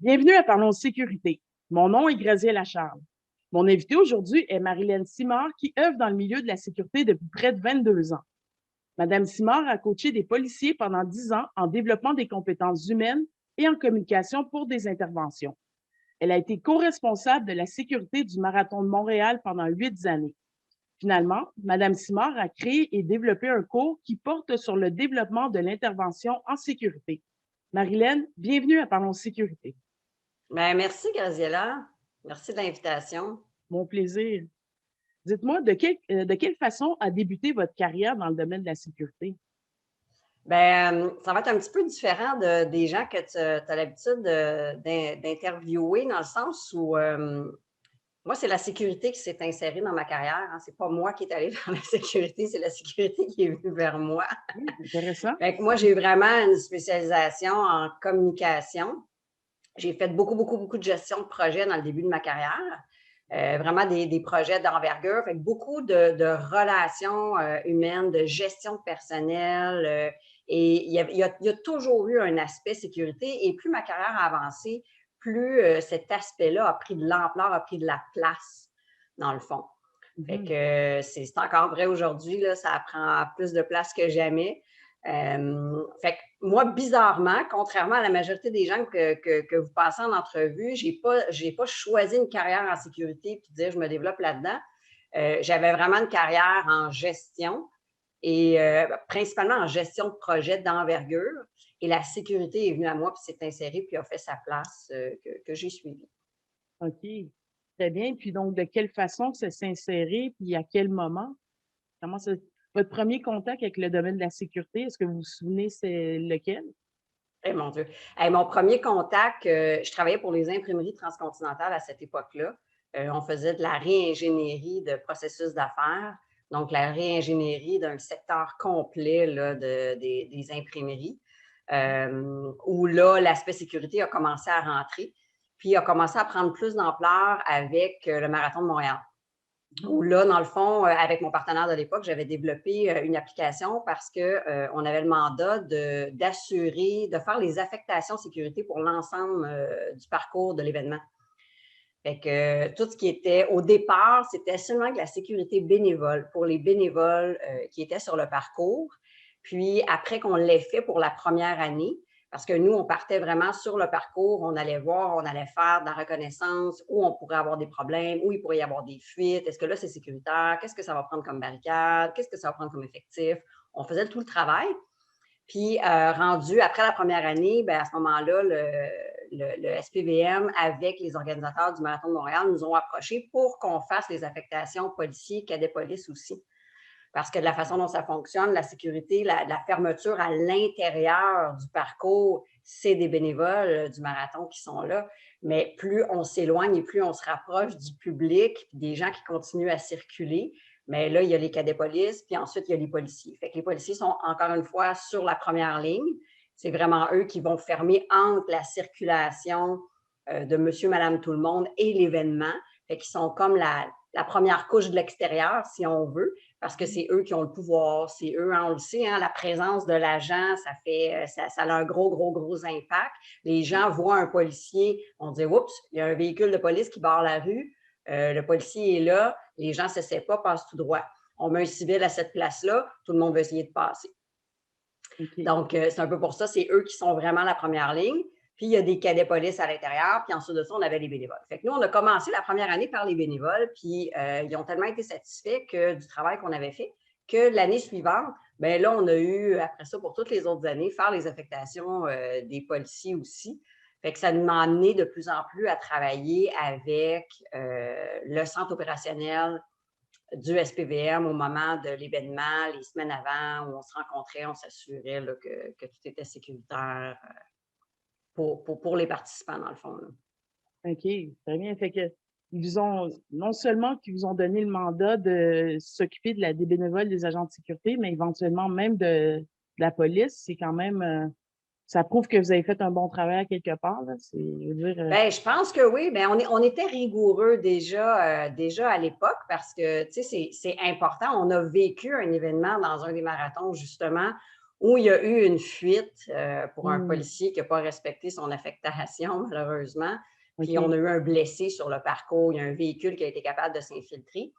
Bienvenue à Parlons Sécurité. Mon nom est Graziella Charles. Mon invitée aujourd'hui est Marilène Simard qui œuvre dans le milieu de la sécurité depuis près de 22 ans. Madame Simard a coaché des policiers pendant 10 ans en développement des compétences humaines et en communication pour des interventions. Elle a été co-responsable de la sécurité du Marathon de Montréal pendant 8 années. Finalement, Madame Simard a créé et développé un cours qui porte sur le développement de l'intervention en sécurité. Marilène, bienvenue à Parlons Sécurité. Ben, merci, Graziella. Merci de l'invitation. Mon plaisir. Dites-moi, de quelle façon a débuté votre carrière dans le domaine de la sécurité? Ben, ça va être un petit peu différent des gens que tu as l'habitude d'interviewer, dans le sens où moi, c'est la sécurité qui s'est insérée dans ma carrière. Hein. C'est pas moi qui est allée vers la sécurité, c'est la sécurité qui est venue vers moi. Intéressant. Fait que moi, j'ai eu vraiment une spécialisation en communication. J'ai fait beaucoup de gestion de projet dans le début de ma carrière. Vraiment des projets d'envergure. Fait que beaucoup de relations humaines, de gestion de personnel. Et il y a toujours eu un aspect sécurité. Et plus ma carrière a avancé, plus cet aspect-là a pris de l'ampleur, a pris de la place, dans le fond. Fait que c'est encore vrai aujourd'hui, là, ça prend plus de place que jamais. Fait que moi, bizarrement, contrairement à la majorité des gens que vous passez en entrevue, j'ai pas choisi une carrière en sécurité puis dire je me développe là-dedans. J'avais vraiment une carrière en gestion et principalement en gestion de projet d'envergure. Et la sécurité est venue à moi puis s'est insérée puis a fait sa place que j'ai suivie. OK. Très bien. Puis donc, de quelle façon ça s'est inséré, puis à quel moment? Comment ça... Votre premier contact avec le domaine de la sécurité, est-ce que vous vous souvenez c'est lequel? Eh mon Dieu. Hey, mon premier contact, je travaillais pour les imprimeries transcontinentales à cette époque-là. On faisait de la réingénierie de processus d'affaires, donc la réingénierie d'un secteur complet là, des imprimeries, où là, l'aspect sécurité a commencé à rentrer, puis a commencé à prendre plus d'ampleur avec le Marathon de Montréal. Où là, dans le fond, avec mon partenaire de l'époque, j'avais développé une application parce qu'on avait le mandat d'assurer, de faire les affectations sécurité pour l'ensemble du parcours de l'événement. Fait que tout ce qui était au départ, c'était seulement de la sécurité bénévole pour les bénévoles qui étaient sur le parcours. Puis après qu'on l'ait fait pour la première année, parce que nous, on partait vraiment sur le parcours, on allait voir, on allait faire de la reconnaissance, où on pourrait avoir des problèmes, où il pourrait y avoir des fuites, est-ce que là, c'est sécuritaire, qu'est-ce que ça va prendre comme barricade, qu'est-ce que ça va prendre comme effectif. On faisait tout le travail. Puis, rendu après la première année, bien, à ce moment-là, le SPVM, avec les organisateurs du Marathon de Montréal, nous ont approchés pour qu'on fasse les affectations policiers, cadets police aussi. Parce que de la façon dont ça fonctionne, la sécurité, la fermeture à l'intérieur du parcours, c'est des bénévoles du marathon qui sont là. Mais plus on s'éloigne et plus on se rapproche du public, des gens qui continuent à circuler, mais là, il y a les cadets police, puis ensuite, il y a les policiers. Fait que les policiers sont encore une fois sur la première ligne. C'est vraiment eux qui vont fermer entre la circulation de monsieur, madame, tout le monde et l'événement. Fait qu'ils sont comme la première couche de l'extérieur, si on veut, parce que c'est eux qui ont le pouvoir, c'est eux, hein, on le sait, hein, la présence de l'agent, ça a un gros impact. Les gens voient un policier, on dit, oups, il y a un véhicule de police qui barre la rue, le policier est là, les gens ne s'essaient pas, passent tout droit. On met un civil à cette place-là, tout le monde veut essayer de passer. OK. Donc, c'est un peu pour ça, c'est eux qui sont vraiment la première ligne. Puis, il y a des cadets police à l'intérieur. Puis, ensuite de ça, on avait les bénévoles. Fait que nous, on a commencé la première année par les bénévoles. Puis, ils ont tellement été satisfaits du travail qu'on avait fait que l'année suivante, bien là, on a eu, après ça, pour toutes les autres années, faire les affectations des policiers aussi. Fait que ça nous a amené de plus en plus à travailler avec le centre opérationnel du SPVM au moment de l'événement, les semaines avant, où on se rencontrait, on s'assurait là, que tout était sécuritaire pour les participants, dans le fond. Là. OK. Très bien. Fait que ils vous ont, non seulement qu'ils vous ont donné le mandat de s'occuper des bénévoles des agents de sécurité, mais éventuellement même de la police, c'est quand même, ça prouve que vous avez fait un bon travail à quelque part, là. C'est, je veux dire, Bien, je pense que oui. Bien, on était rigoureux déjà à l'époque parce que, tu sais, c'est important. On a vécu un événement dans un des marathons, justement, où il y a eu une fuite pour un Hmm. policier qui n'a pas respecté son affectation, malheureusement. Puis OK. on a eu un blessé sur le parcours. Il y a un véhicule qui a été capable de s'infiltrer.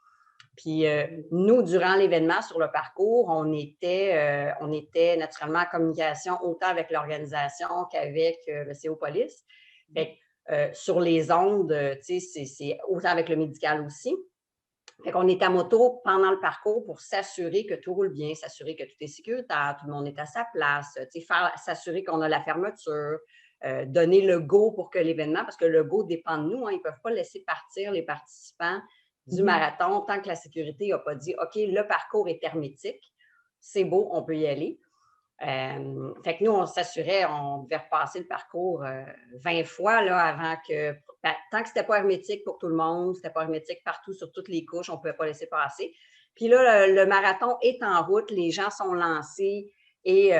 Puis nous, durant l'événement sur le parcours, on était naturellement en communication autant avec l'organisation qu'avec le CO Police. Fait que, sur les ondes, c'est autant avec le médical aussi. Fait qu'on est à moto pendant le parcours pour s'assurer que tout roule bien, s'assurer que tout est sécuritaire, tout le monde est à sa place, s'assurer qu'on a la fermeture, donner le go pour que l'événement, parce que le go dépend de nous, hein, ils ne peuvent pas laisser partir les participants du marathon tant que la sécurité n'a pas dit OK, le parcours est hermétique, c'est beau, on peut y aller. Fait que nous, on s'assurait, on devait repasser le parcours 20 fois là, avant que. Tant que ce n'était pas hermétique pour tout le monde, c'était pas hermétique partout sur toutes les couches, on ne pouvait pas laisser passer. Puis là, le marathon est en route, les gens sont lancés et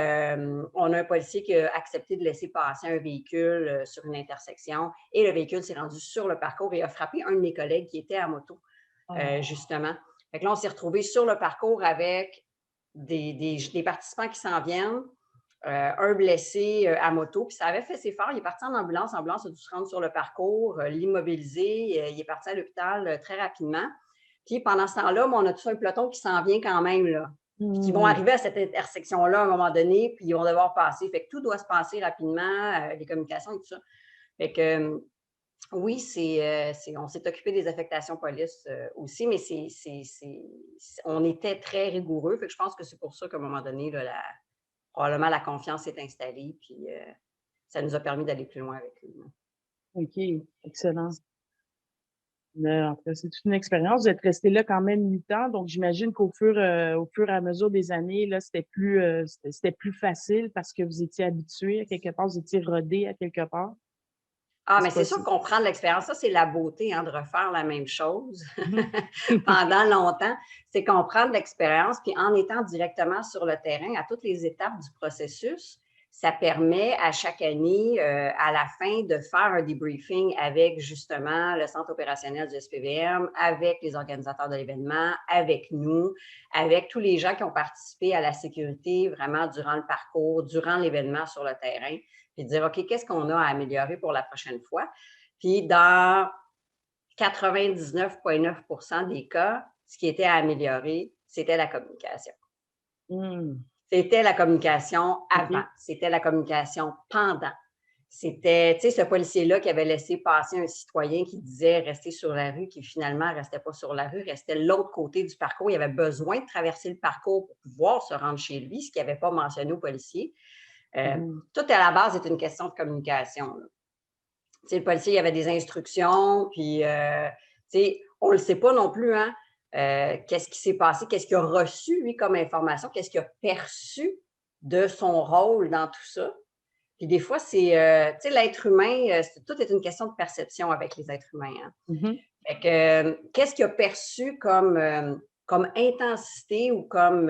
on a un policier qui a accepté de laisser passer un véhicule sur une intersection et le véhicule s'est rendu sur le parcours et a frappé un de mes collègues qui était à moto, justement. Fait que là, on s'est retrouvés sur le parcours avec des participants qui s'en viennent, un blessé à moto, puis ça avait fait ses phares. Il est parti en ambulance. L'ambulance a dû se rendre sur le parcours, l'immobiliser. Il est parti à l'hôpital très rapidement. Puis pendant ce temps-là, on a tout un peloton qui s'en vient quand même, là. Puis qui vont arriver à cette intersection-là à un moment donné, puis ils vont devoir passer. Fait que tout doit se passer rapidement, les communications et tout ça. Fait que oui, on s'est occupé des affectations police aussi, mais on était très rigoureux. Fait que je pense que c'est pour ça qu'à un moment donné, là, probablement la confiance s'est installée, puis ça nous a permis d'aller plus loin avec lui. OK, excellent. En tout cas, c'est toute une expérience. Vous êtes resté là quand même 8 ans, donc j'imagine qu'au fur et à mesure des années, là, c'était plus facile parce que vous étiez habitué à quelque part, vous étiez rodé à quelque part. Ah, mais C'est c'est sûr possible. qu'on prend de l'expérience. Ça, c'est la beauté, hein, de refaire la même chose Mhm. pendant longtemps. C'est qu'on prend de l'expérience, puis en étant directement sur le terrain, à toutes les étapes du processus, ça permet à chaque année, à la fin, de faire un debriefing avec justement le centre opérationnel du SPVM, avec les organisateurs de l'événement, avec nous, avec tous les gens qui ont participé à la sécurité vraiment durant le parcours, durant l'événement sur le terrain, puis dire, OK, qu'est-ce qu'on a à améliorer pour la prochaine fois? Puis dans 99,9% des cas, ce qui était à améliorer, c'était la communication. C'était la communication avant, OK. c'était la communication pendant. C'était, tu sais, ce policier-là qui avait laissé passer un citoyen qui disait rester sur la rue, qui finalement ne restait pas sur la rue, restait de l'autre côté du parcours. Il avait besoin de traverser le parcours pour pouvoir se rendre chez lui, ce qu'il n'avait pas mentionné au policier. Tout à la base est une question de communication. Le policier, il y avait des instructions, puis on ne le sait pas non plus, hein, qu'est-ce qui s'est passé, qu'est-ce qu'il a reçu, lui, comme information, qu'est-ce qu'il a perçu de son rôle dans tout ça. Puis des fois, c'est, l'être humain, tout est une question de perception avec les êtres humains. Hein. Fait que, qu'est-ce qu'il a perçu comme intensité ou comme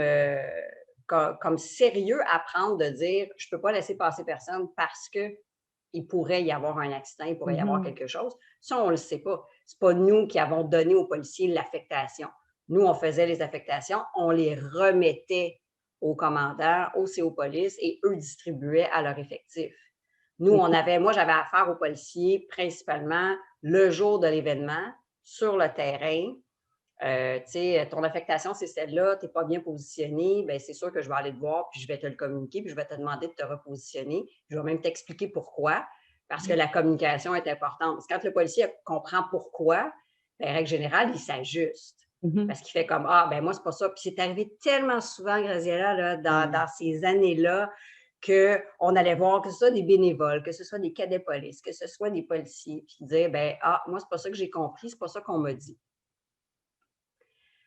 sérieux à prendre de dire je ne peux pas laisser passer personne parce qu'il pourrait y avoir un accident, il pourrait y avoir quelque chose. Ça, on ne le sait pas. Ce n'est pas nous qui avons donné aux policiers l'affectation. Nous, on faisait les affectations, on les remettait aux commandants, aux CO Police et eux distribuaient à leur effectif. Nous, moi, j'avais affaire aux policiers principalement le jour de l'événement, sur le terrain. Ton affectation, c'est celle-là, tu n'es pas bien positionné, bien, c'est sûr que je vais aller te voir, puis je vais te le communiquer, puis je vais te demander de te repositionner. Je vais même t'expliquer pourquoi, parce que la communication est importante. Parce que quand le policier comprend pourquoi, bien, règle générale, il s'ajuste. Parce qu'il fait comme ah, ben moi, c'est pas ça. Puis c'est arrivé tellement souvent, Graziella, là, dans ces années-là, qu'on allait voir que ce soit des bénévoles, que ce soit des cadets police, que ce soit des policiers, puis dire ben ah, moi, c'est pas ça que j'ai compris, c'est pas ça qu'on m'a dit.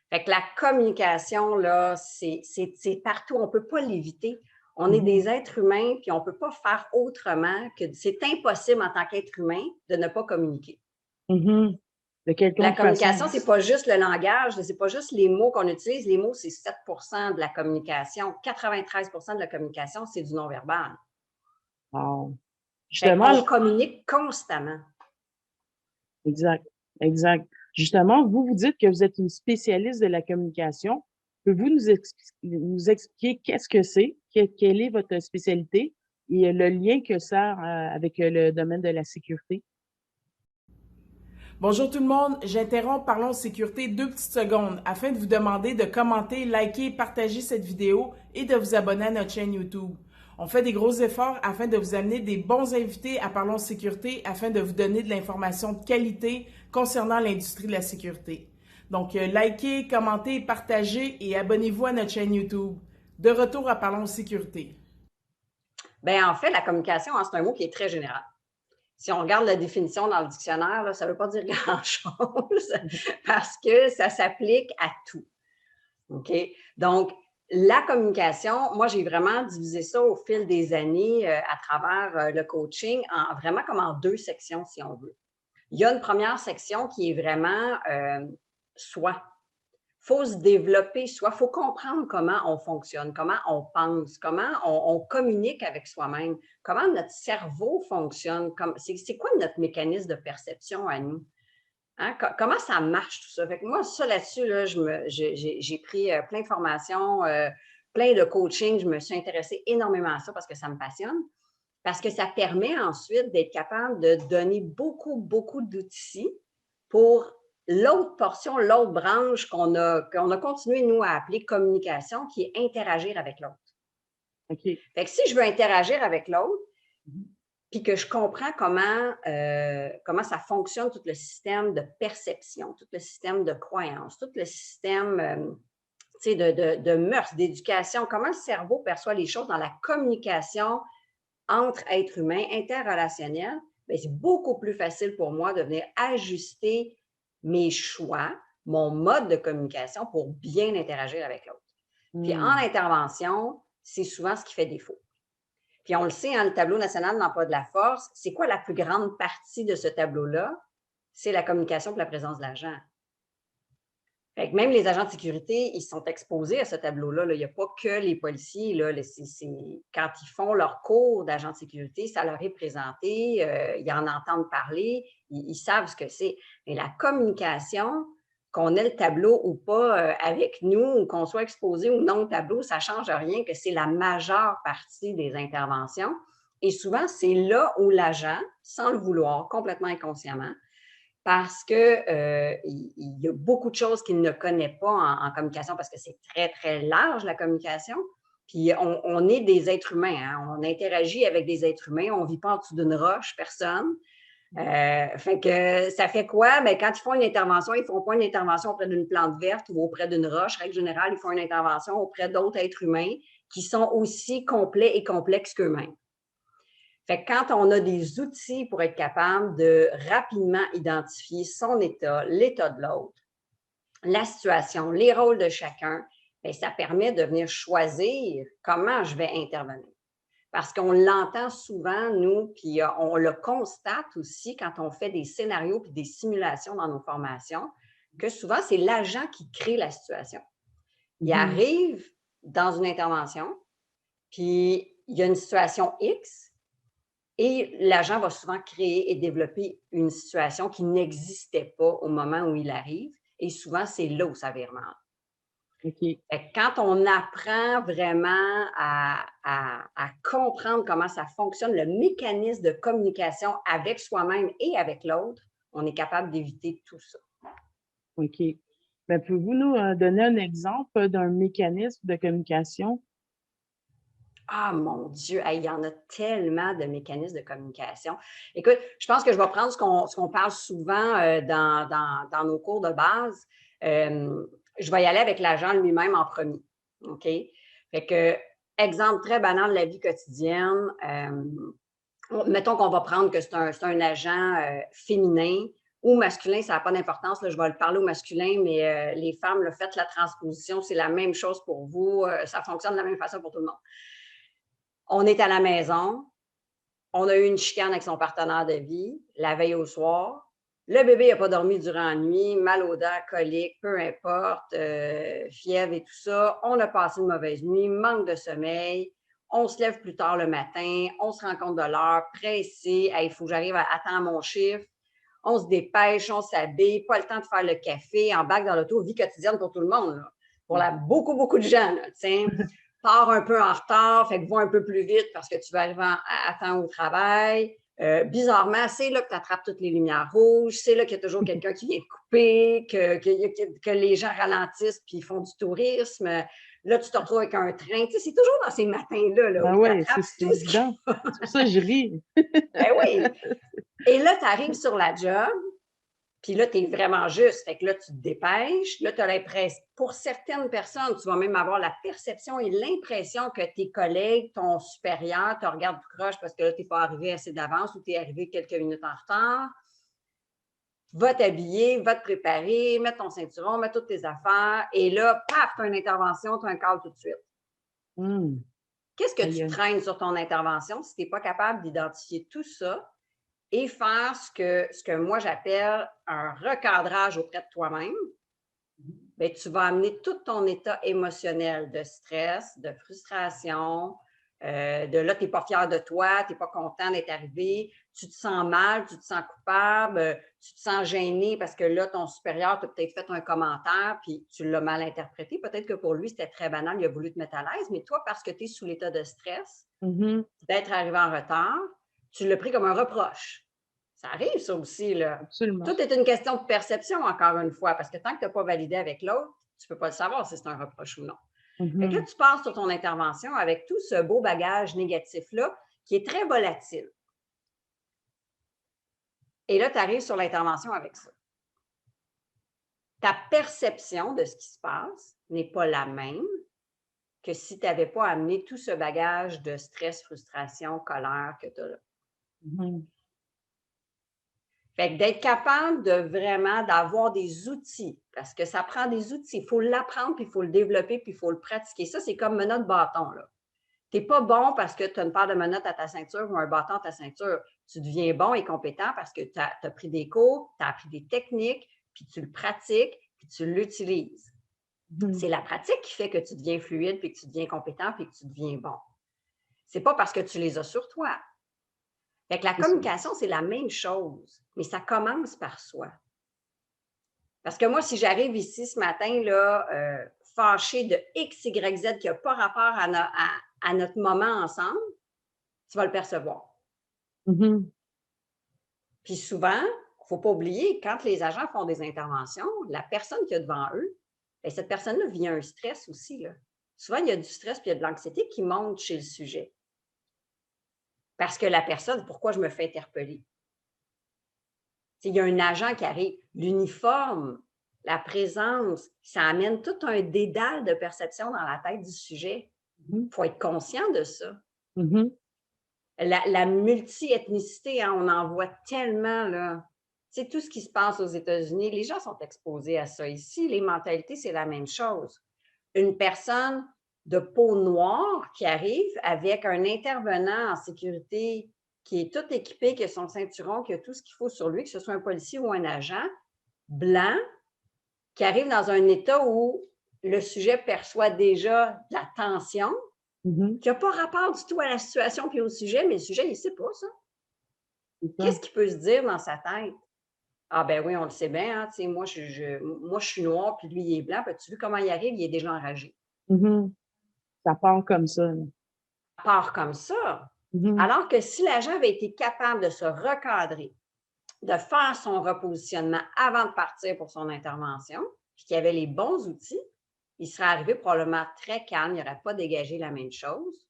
Fait que la communication, là, c'est partout. On ne peut pas l'éviter. On est des êtres humains, puis on ne peut pas faire autrement que c'est impossible en tant qu'être humain de ne pas communiquer. De La quelconque communication, façon. ce n'est pas juste le langage, ce n'est pas juste les mots qu'on utilise. Les mots, c'est 7% de la communication. 93% de la communication, c'est du non-verbal. Wow. Fait qu'on Justement, communique constamment. exact, exact. Justement, vous dites que vous êtes une spécialiste de la communication, Pouvez-vous nous expliquer qu'est-ce que c'est, quelle est votre spécialité et le lien que ça a avec le domaine de la sécurité? Bonjour tout le monde, j'interromps Parlons Sécurité 2 petites secondes afin de vous demander de commenter, liker, partager cette vidéo et de vous abonner à notre chaîne YouTube. On fait des gros efforts afin de vous amener des bons invités à Parlons Sécurité afin de vous donner de l'information de qualité concernant l'industrie de la sécurité. Donc, likez, commentez, partagez et abonnez-vous à notre chaîne YouTube. De retour à Parlons Sécurité. Bien, en fait, la communication, hein, c'est un mot qui est très général. Si on regarde la définition dans le dictionnaire, là, ça ne veut pas dire grand-chose parce que ça s'applique à tout. OK? Donc, la communication, moi, j'ai vraiment divisé ça au fil des années à travers le coaching, vraiment comme en 2 sections, si on veut. Il y a une première section qui est vraiment soi. Il faut se développer soi, il faut comprendre comment on fonctionne, comment on pense, comment on communique avec soi-même, comment notre cerveau fonctionne, c'est quoi notre mécanisme de perception à nous? Hein? Comment ça marche tout ça? Fait que moi, ça là-dessus, là, j'ai pris plein de formations, plein de coaching, je me suis intéressée énormément à ça parce que ça me passionne, parce que ça permet ensuite d'être capable de donner beaucoup, beaucoup d'outils pour l'autre portion, l'autre branche qu'on a continué, nous, à appeler communication, qui est interagir avec l'autre. OK. Fait que si je veux interagir avec l'autre, Mhm. puis que je comprends comment ça fonctionne, tout le système de perception, tout le système de croyance, tout le système de mœurs, d'éducation, comment le cerveau perçoit les choses dans la communication entre êtres humains, interrelationnels, bien, c'est beaucoup plus facile pour moi de venir ajuster mes choix, mon mode de communication pour bien interagir avec l'autre. Puis en intervention, c'est souvent ce qui fait défaut. Puis on le sait, hein, le tableau national de l'emploi de la force, c'est quoi la plus grande partie de ce tableau-là? C'est la communication et la présence de l'agent. Fait que même les agents de sécurité, ils sont exposés à ce tableau-là. Là. Il n'y a pas que les policiers. Là. Quand ils font leur cours d'agent de sécurité, ça leur est présenté, ils en entendent parler, ils savent ce que c'est. Mais la communication, qu'on ait le tableau ou pas avec nous, ou qu'on soit exposé ou non au tableau, ça ne change rien, que c'est la majeure partie des interventions. Et souvent, c'est là où l'agent, sans le vouloir, complètement inconsciemment, parce qu'il y a beaucoup de choses qu'il ne connaît pas en communication parce que c'est très, très large, la communication. Puis on est des êtres humains, hein? On interagit avec des êtres humains, on ne vit pas en dessous d'une roche, personne. Fait que ça fait quoi? Bien, quand ils font une intervention, ils ne font pas une intervention auprès d'une plante verte ou auprès d'une roche. Règle générale, ils font une intervention auprès d'autres êtres humains qui sont aussi complets et complexes qu'eux-mêmes. Fait que quand on a des outils pour être capable de rapidement identifier son état, l'état de l'autre, la situation, les rôles de chacun, bien, ça permet de venir choisir comment je vais intervenir. Parce qu'on l'entend souvent, nous, puis on le constate aussi quand on fait des scénarios puis des simulations dans nos formations, que souvent, c'est l'agent qui crée la situation. Il arrive dans une intervention, puis il y a une situation X, et l'agent va souvent créer et développer une situation qui n'existait pas au moment où il arrive. Et souvent, c'est là où ça vire mal. OK. Quand on apprend vraiment à comprendre comment ça fonctionne, le mécanisme de communication avec soi-même et avec l'autre, on est capable d'éviter tout ça. OK. Ben, pouvez-vous nous donner un exemple d'un mécanisme de communication? Ah, mon Dieu, il y en a tellement de mécanismes de communication. Écoute, je pense que je vais prendre ce qu'on parle souvent dans nos cours de base. Je vais y aller avec l'agent lui-même en premier. OK? Fait que, exemple très banal de la vie quotidienne, mettons qu'on va prendre que c'est un agent féminin ou masculin, ça n'a pas d'importance, là, je vais le parler au masculin, mais les femmes, faites la transposition, c'est la même chose pour vous, ça fonctionne de la même façon pour tout le monde. On est à la maison, on a eu une chicane avec son partenaire de vie la veille au soir. Le bébé n'a pas dormi durant la nuit, mal aux dents, colique, peu importe, fièvre et tout ça. On a passé une mauvaise nuit, manque de sommeil. On se lève plus tard le matin, on se rend compte de l'heure, pressé. Il faut que j'arrive à attendre mon chiffre. On se dépêche, on s'habille, pas le temps de faire le café, embarque dans l'auto, vie quotidienne pour tout le monde. Là. pour beaucoup, beaucoup de gens, là, pars un peu en retard, fait que va un peu plus vite parce que tu vas arriver à temps au travail. Bizarrement, c'est là que tu attrapes toutes les lumières rouges, c'est là qu'il y a toujours quelqu'un qui vient te couper, que les gens ralentissent puis ils font du tourisme. Là, tu te retrouves avec un train. Tu sais, c'est toujours dans ces matins-là là, où tu attrapes tout ce qui... C'est pour ça que je ris. Ben oui. Et là, tu arrives sur la job, puis là, tu es vraiment juste. Fait que là, tu te dépêches. Là, tu as l'impression, pour certaines personnes, tu vas même avoir la perception et l'impression que tes collègues, ton supérieur, te regardent tout croche parce que là, tu n'es pas arrivé assez d'avance ou tu es arrivé quelques minutes en retard. Va t'habiller, va te préparer, mets ton ceinturon, mets toutes tes affaires. Et là, paf, tu as une intervention, tu as un call tout de suite. Qu'est-ce que tu traînes sur ton intervention si tu n'es pas capable d'identifier tout ça et faire ce que moi j'appelle un recadrage auprès de toi-même? Bien, tu vas amener tout ton état émotionnel de stress, de frustration, de là, tu n'es pas fier de toi, tu n'es pas content d'être arrivé, tu te sens mal, tu te sens coupable, tu te sens gêné parce que là, ton supérieur t'a peut-être fait un commentaire puis tu l'as mal interprété. Peut-être que pour lui, c'était très banal, il a voulu te mettre à l'aise, mais toi, parce que tu es sous l'état de stress, d'être arrivé en retard, tu l'as pris comme un reproche. Ça arrive, ça aussi, là. Absolument. Tout est une question de perception, encore une fois, parce que tant que tu n'as pas validé avec l'autre, tu ne peux pas le savoir si c'est un reproche ou non. Fait que là, tu passes sur ton intervention avec tout ce beau bagage négatif-là qui est très volatile. Et là, tu arrives sur l'intervention avec ça. Ta perception de ce qui se passe n'est pas la même que si tu n'avais pas amené tout ce bagage de stress, frustration, colère que tu as là. Fait que d'être capable de vraiment d'avoir des outils, parce que ça prend des outils. Il faut l'apprendre, puis il faut le développer, puis il faut le pratiquer. Ça, c'est comme menottes bâton, là. Tu n'es pas bon parce que tu as une paire de menottes à ta ceinture ou un bâton à ta ceinture. Tu deviens bon et compétent parce que tu as pris des cours, tu as appris des techniques, puis tu le pratiques, puis tu l'utilises. C'est la pratique qui fait que tu deviens fluide, puis que tu deviens compétent, puis que tu deviens bon. C'est pas parce que tu les as sur toi. Fait que la communication, c'est la même chose, mais ça commence par soi. Parce que moi, si j'arrive ici ce matin, là, fâchée de X, Y, Z qui n'a pas rapport à notre moment ensemble, tu vas le percevoir. Puis souvent, il ne faut pas oublier, quand les agents font des interventions, la personne qui est devant eux, bien, cette personne-là vit un stress aussi, là. Souvent, il y a du stress puis il y a de l'anxiété qui monte chez le sujet. Parce que la personne, pourquoi je me fais interpeller? Il y a un agent qui arrive. L'uniforme, la présence, ça amène tout un dédale de perception dans la tête du sujet. Il faut être conscient de ça. La multi-ethnicité, hein, on en voit tellement, là. C'est tout ce qui se passe aux États-Unis. Les gens sont exposés à ça. Ici, les mentalités, c'est la même chose. Une personne de peau noire qui arrive avec un intervenant en sécurité qui est tout équipé, qui a son ceinturon, qui a tout ce qu'il faut sur lui, que ce soit un policier ou un agent blanc, qui arrive dans un état où le sujet perçoit déjà de la tension, qui n'a pas rapport du tout à la situation puis au sujet, mais le sujet, il ne sait pas ça. Qu'est-ce qu'il peut se dire dans sa tête? Ah ben oui, on le sait bien, hein, moi, je suis noire, puis lui, il est blanc. As-tu vu comment il arrive? Il est déjà enragé. Ça part comme ça. Ça part comme ça. Alors que si l'agent avait été capable de se recadrer, de faire son repositionnement avant de partir pour son intervention, puis qu'il avait les bons outils, il serait arrivé probablement très calme, il n'aurait pas dégagé la même chose.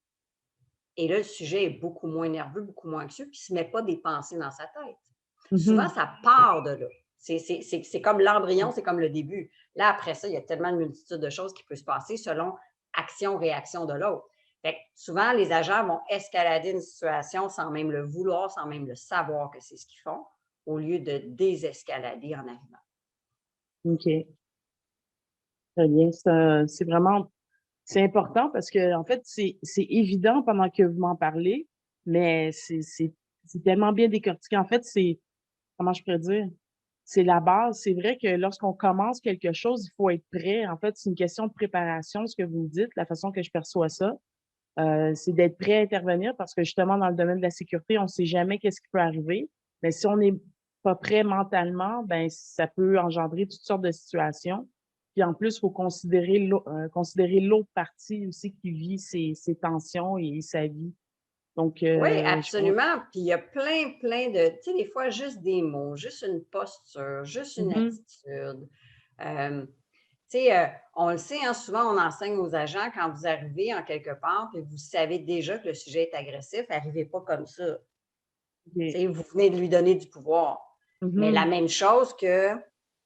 Et là, le sujet est beaucoup moins nerveux, beaucoup moins anxieux, puis il ne se met pas des pensées dans sa tête. Souvent, ça part de là. C'est comme l'embryon, c'est comme le début. Là, après ça, il y a tellement de multitude de choses qui peuvent se passer selon action-réaction de l'autre. Fait que souvent, les agents vont escalader une situation sans même le vouloir, sans même le savoir que c'est ce qu'ils font, au lieu de désescalader en arrivant. OK. Très bien. C'est vraiment, c'est important parce que, en fait, c'est évident pendant que vous m'en parlez, mais c'est tellement bien décortiqué. En fait, comment je pourrais dire? C'est la base. C'est vrai que lorsqu'on commence quelque chose, il faut être prêt. En fait, c'est une question de préparation, ce que vous me dites, la façon que je perçois ça. C'est d'être prêt à intervenir parce que justement, dans le domaine de la sécurité, on ne sait jamais qu'est-ce qui peut arriver. Mais si on n'est pas prêt mentalement, ben ça peut engendrer toutes sortes de situations. Puis en plus, il faut considérer l'autre partie aussi qui vit ses tensions et sa vie. Donc, Oui, je pense. absolument. Puis il y a plein de, tu sais, des fois, juste des mots, juste une posture, juste une Mhm, attitude. Euh, Tu sais, on le sait, hein, souvent, on enseigne aux agents quand vous arrivez en quelque part et vous savez déjà que le sujet est agressif, n'arrivez pas comme ça. Tu ok. sais, vous venez de lui donner du pouvoir. Mais la Mhm, même chose que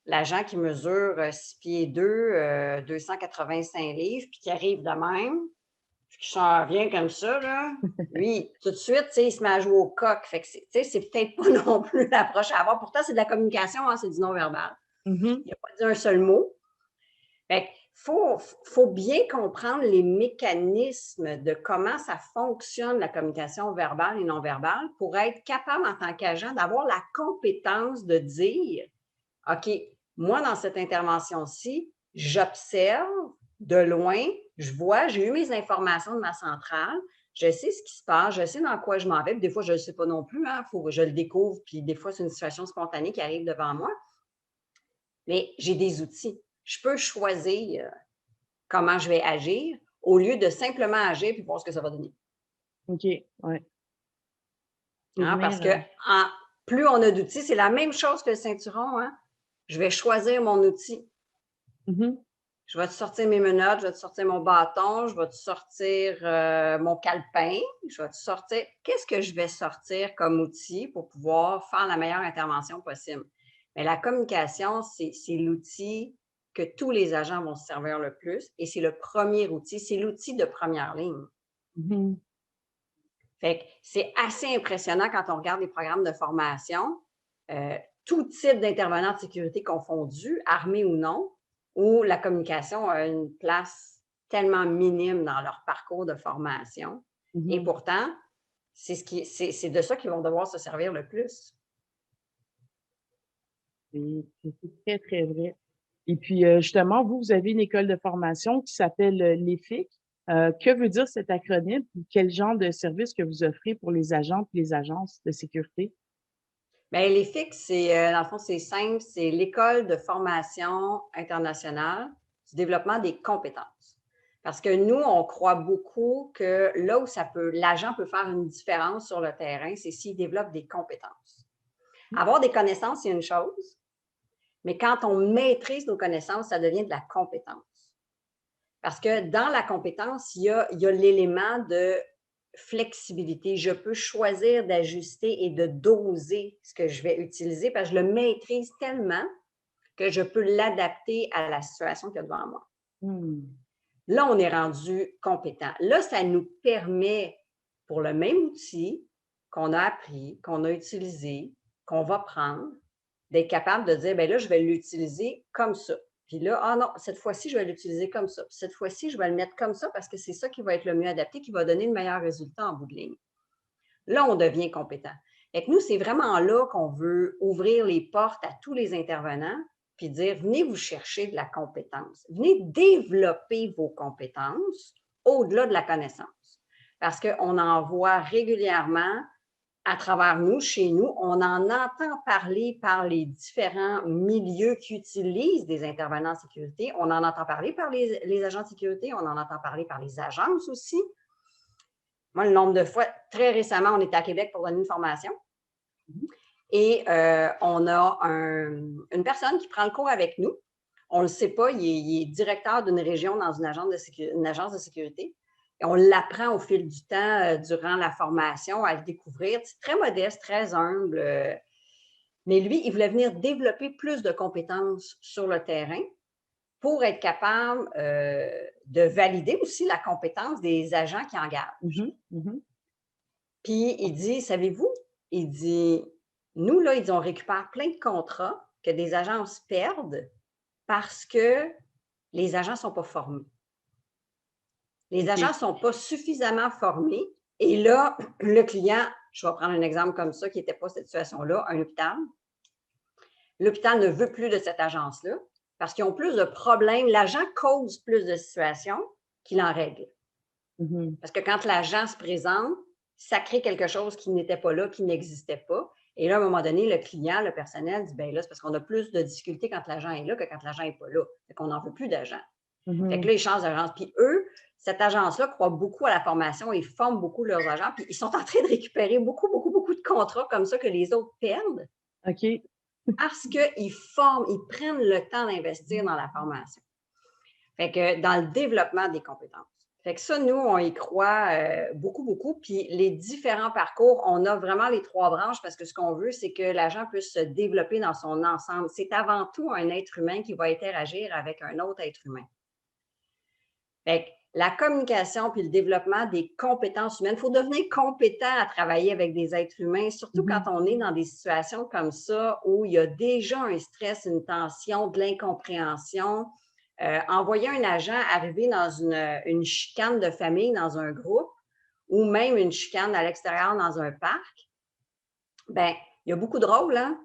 l'agent qui mesure 6 pieds 2, 285 livres, puis qui arrive de même, puis qui s'en vient comme ça, là, lui, tout de suite, tu sais, il se met à jouer au coq. Fait que, tu sais, c'est peut-être pas non plus l'approche à avoir. Pourtant, c'est de la communication, hein, c'est du non-verbal. mhm, Il n'a pas dit un seul mot. Fait faut bien comprendre les mécanismes de comment ça fonctionne, la communication verbale et non verbale, pour être capable, en tant qu'agent, d'avoir la compétence de dire, OK, moi, dans cette intervention-ci, j'observe de loin, je vois, j'ai eu mes informations de ma centrale, je sais ce qui se passe, je sais dans quoi je m'en vais. Puis des fois, je ne le sais pas non plus, hein, faut que je le découvre, puis des fois, c'est une situation spontanée qui arrive devant moi. Mais j'ai des outils. Je peux choisir comment je vais agir au lieu de simplement agir puis voir ce que ça va donner. ok, ouais. Hein, parce Prévenir. que plus on a d'outils, c'est la même chose que le ceinturon. Hein? Je vais choisir mon outil. Mhm, Je vais te sortir mes menottes, je vais te sortir mon bâton, je vais te sortir mon calepin, je vais te sortir. Qu'est-ce que je vais sortir comme outil pour pouvoir faire la meilleure intervention possible? Mais la communication, c'est l'outil que tous les agents vont se servir le plus et c'est le premier outil, c'est l'outil de première ligne. mhm. Fait que c'est assez impressionnant quand on regarde les programmes de formation, tout type d'intervenants de sécurité confondus, armés ou non, où la communication a une place tellement minime dans leur parcours de formation. Et Mhm. pourtant, c'est de ça qu'ils vont devoir se servir le plus. C'est très, très vrai. Et puis, justement, vous avez une école de formation qui s'appelle l'EFIC. Que veut dire cet acronyme? Puis quel genre de service que vous offrez pour les agents et les agences de sécurité? Bien, l'EFIC, dans le fond, c'est simple, c'est l'École de formation internationale du développement des compétences. Parce que nous, on croit beaucoup que là où l'agent peut faire une différence sur le terrain, c'est s'il développe des compétences. Avoir des connaissances, c'est une chose, mais quand on maîtrise nos connaissances, ça devient de la compétence. Parce que dans la compétence, il y a l'élément de flexibilité. Je peux choisir d'ajuster et de doser ce que je vais utiliser parce que je le maîtrise tellement que je peux l'adapter à la situation qu'il y a devant moi. Hmm. Là, on est rendu compétent. Là, ça nous permet, pour le même outil qu'on a appris, qu'on a utilisé, qu'on va prendre, d'être capable de dire, bien là, je vais l'utiliser comme ça. Puis là, ah non, cette fois-ci, je vais l'utiliser comme ça. Puis cette fois-ci, je vais le mettre comme ça parce que c'est ça qui va être le mieux adapté, qui va donner le meilleur résultat en bout de ligne. Là, on devient compétent. Et que nous, c'est vraiment là qu'on veut ouvrir les portes à tous les intervenants puis dire, venez vous chercher de la compétence. Venez développer vos compétences au-delà de la connaissance. Parce qu'on en voit régulièrement à travers nous, chez nous, on en entend parler par les différents milieux qui utilisent des intervenants en sécurité. On en entend parler par les agents de sécurité, on en entend parler par les agences aussi. Moi, le nombre de fois, très récemment, on était à Québec pour donner une formation et on a une personne qui prend le cours avec nous. On ne le sait pas, il est directeur d'une région dans une agence de sécurité. Et on l'apprend au fil du temps, durant la formation, à le découvrir. C'est très modeste, très humble. Mais lui, il voulait venir développer plus de compétences sur le terrain pour être capable de valider aussi la compétence des agents qui engagent. Mhm, mhm. Puis il dit, savez-vous, il dit, nous, là, on récupère plein de contrats que des agences perdent parce que les agents ne sont pas formés. Les agents ne OK. sont pas suffisamment formés. Et là, le client, je vais prendre un exemple comme ça qui n'était pas cette situation-là, un hôpital. L'hôpital ne veut plus de cette agence-là parce qu'ils ont plus de problèmes. L'agent cause plus de situations qu'il en règle. Mhm. Parce que quand l'agent se présente, ça crée quelque chose qui n'était pas là, qui n'existait pas. Et là, à un moment donné, le client, le personnel dit, bien là, c'est parce qu'on a plus de difficultés quand l'agent est là que quand l'agent n'est pas là. Fait qu'on n'en veut plus d'agent. Fait que là, ils changent d'agence. Puis eux, cette agence-là croit beaucoup à la formation et forment beaucoup leurs agents. Puis ils sont en train de récupérer beaucoup de contrats comme ça que les autres perdent. OK. Parce qu'ils forment, ils prennent le temps d'investir dans la formation. Fait que dans le développement des compétences. Fait que ça, nous, on y croit beaucoup. Puis les différents parcours, on a vraiment les 3 branches parce que ce qu'on veut, c'est que l'agent puisse se développer dans son ensemble. C'est avant tout un être humain qui va interagir avec un autre être humain. Fait que la communication puis le développement des compétences humaines, il faut devenir compétent à travailler avec des êtres humains, surtout quand on est dans des situations comme ça où il y a déjà un stress, une tension, de l'incompréhension. Envoyer un agent arriver dans une chicane de famille dans un groupe ou même une chicane à l'extérieur dans un parc, bien, il y a beaucoup de rôles, hein?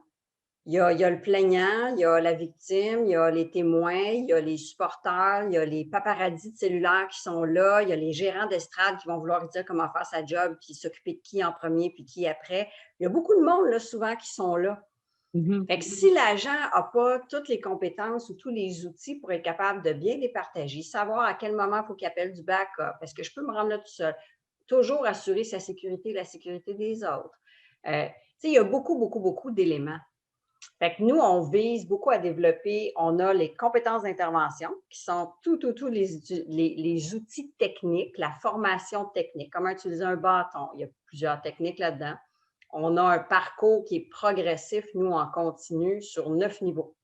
Il y a le plaignant, il y a la victime, il y a les témoins, il y a les supporters, il y a les paparazzis de cellulaire qui sont là, il y a les gérants d'estrade qui vont vouloir lui dire comment faire sa job, puis s'occuper de qui en premier, puis qui après. Il y a beaucoup de monde, là, souvent, qui sont là. Fait que si l'agent n'a pas toutes les compétences ou tous les outils pour être capable de bien les partager, savoir à quel moment il faut qu'il appelle du backup, est-ce que je peux me rendre là tout seul, toujours assurer sa sécurité et la sécurité des autres. Il y a beaucoup d'éléments. Fait que nous, on vise beaucoup à développer, on a les compétences d'intervention qui sont tous les outils techniques, la formation technique, comment utiliser un bâton. Il y a plusieurs techniques là-dedans. On a un parcours qui est progressif, nous, en continu, sur 9 niveaux.